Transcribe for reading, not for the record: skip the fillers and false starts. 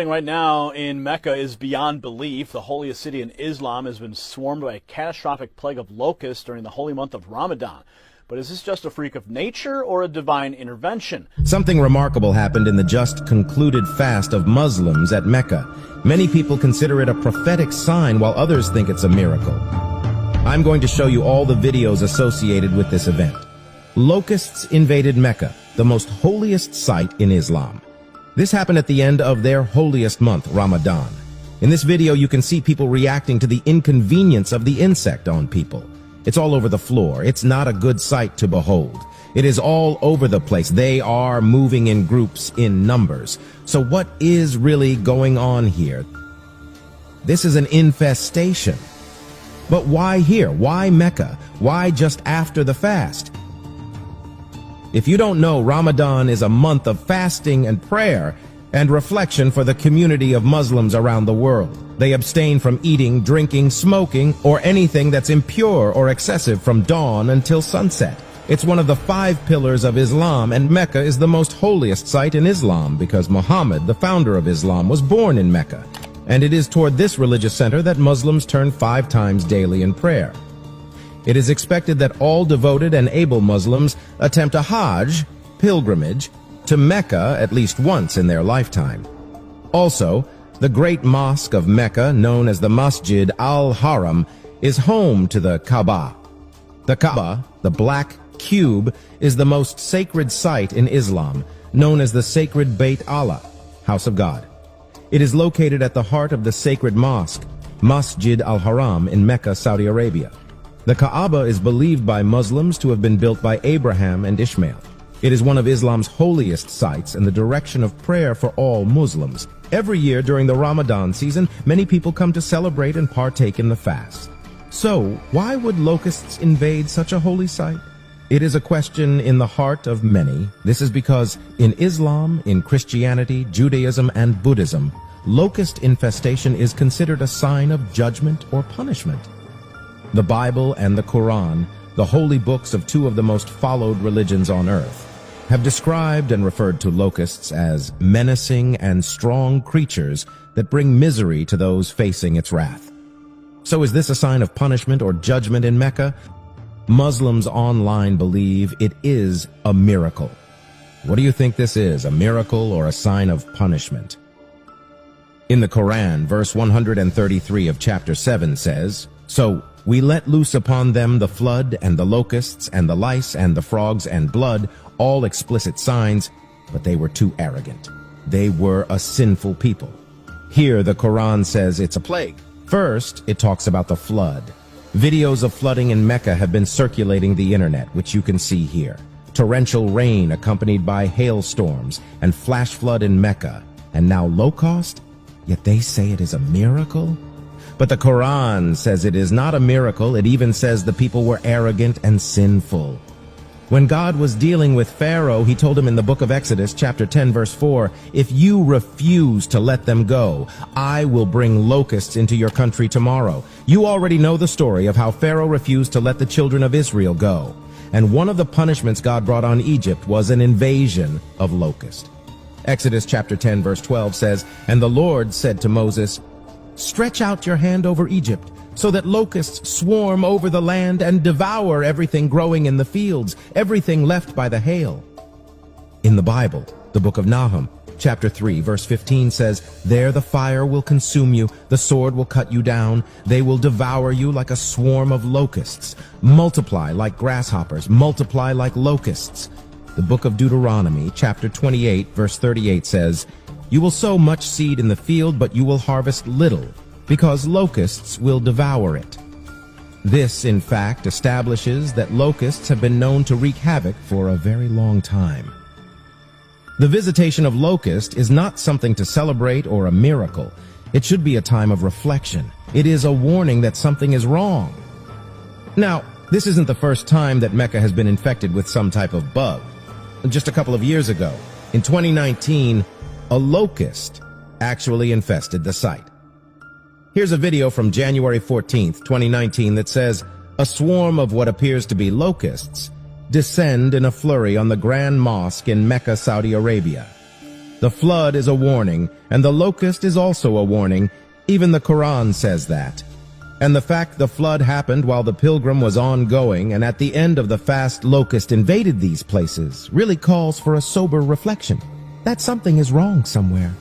Right now in Mecca is beyond belief. The holiest city in Islam has been swarmed by a catastrophic plague of locusts during the holy month of Ramadan. But is this just a freak of nature or a divine intervention? Something remarkable happened in the just concluded fast of Muslims at Mecca. Many people consider it a prophetic sign, while others think it's a miracle. I'm going to show you all the videos associated with this event. Locusts invaded Mecca, the most holiest site in Islam. This happened at the end of their holiest month, Ramadan. In this video, you can see people reacting to the inconvenience of the insect on people. It's all over the floor. It's not a good sight to behold. It is all over the place. They are moving in groups, in numbers. So what is really going on here? This is an infestation. But why here? Why Mecca? Why just after the fast? If you don't know, Ramadan is a month of fasting and prayer and reflection for the community of Muslims around the world. They abstain from eating, drinking, smoking, or anything that's impure or excessive from dawn until sunset. It's one of the 5 pillars of Islam, and Mecca is the most holiest site in Islam because Muhammad, the founder of Islam, was born in Mecca. And it is toward this religious center that Muslims turn 5 times daily in prayer. It is expected that all devoted and able Muslims attempt a Hajj, pilgrimage, to Mecca at least once in their lifetime. Also, the great mosque of Mecca, known as the Masjid al-Haram, is home to the Kaaba. The Kaaba, the black cube, is the most sacred site in Islam, known as the sacred Beit Allah, house of God. It is located at the heart of the sacred mosque, Masjid al-Haram in Mecca, Saudi Arabia. The Kaaba is believed by Muslims to have been built by Abraham and Ishmael. It is one of Islam's holiest sites and the direction of prayer for all Muslims. Every year during the Ramadan season, many people come to celebrate and partake in the fast. So, why would locusts invade such a holy site? It is a question in the heart of many. This is because in Islam, in Christianity, Judaism, and Buddhism, locust infestation is considered a sign of judgment or punishment. The Bible and the Quran, the holy books of 2 of the most followed religions on earth, have described and referred to locusts as menacing and strong creatures that bring misery to those facing its wrath. So is this a sign of punishment or judgment in Mecca? Muslims online believe it is a miracle. What do you think this is, a miracle or a sign of punishment? In the Quran, verse 133 of chapter 7 says, "So we let loose upon them the flood and the locusts and the lice and the frogs and blood, all explicit signs, but they were too arrogant. They were a sinful people." Here the Quran says it's a plague. First, it talks about the flood. Videos of flooding in Mecca have been circulating the internet, which you can see here. Torrential rain accompanied by hailstorms and flash flood in Mecca, and now low-cost? Yet they say it is a miracle? But the Quran says it is not a miracle. It even says the people were arrogant and sinful. When God was dealing with Pharaoh, he told him in the book of Exodus, chapter 10, verse 4, "If you refuse to let them go, I will bring locusts into your country tomorrow." You already know the story of how Pharaoh refused to let the children of Israel go. And one of the punishments God brought on Egypt was an invasion of locusts. Exodus chapter 10, verse 12 says, "And the Lord said to Moses, 'Stretch out your hand over Egypt, so that locusts swarm over the land and devour everything growing in the fields, everything left by the hail.'" In the Bible, the book of Nahum, chapter 3, verse 15 says, "There the fire will consume you, the sword will cut you down, they will devour you like a swarm of locusts. Multiply like grasshoppers, multiply like locusts." The book of Deuteronomy, chapter 28, verse 38 says, "You will sow much seed in the field, but you will harvest little, because locusts will devour it." This, in fact, establishes that locusts have been known to wreak havoc for a very long time. The visitation of locusts is not something to celebrate or a miracle. It should be a time of reflection. It is a warning that something is wrong. Now, this isn't the first time that Mecca has been infected with some type of bug. Just a couple of years ago, in 2019, a locust actually infested the site. Here's a video from January 14th, 2019 that says, "A swarm of what appears to be locusts descend in a flurry on the Grand Mosque in Mecca, Saudi Arabia." The flood is a warning, and the locust is also a warning. Even the Quran says that. And the fact the flood happened while the pilgrim was ongoing and at the end of the fast locust invaded these places really calls for a sober reflection that something is wrong somewhere.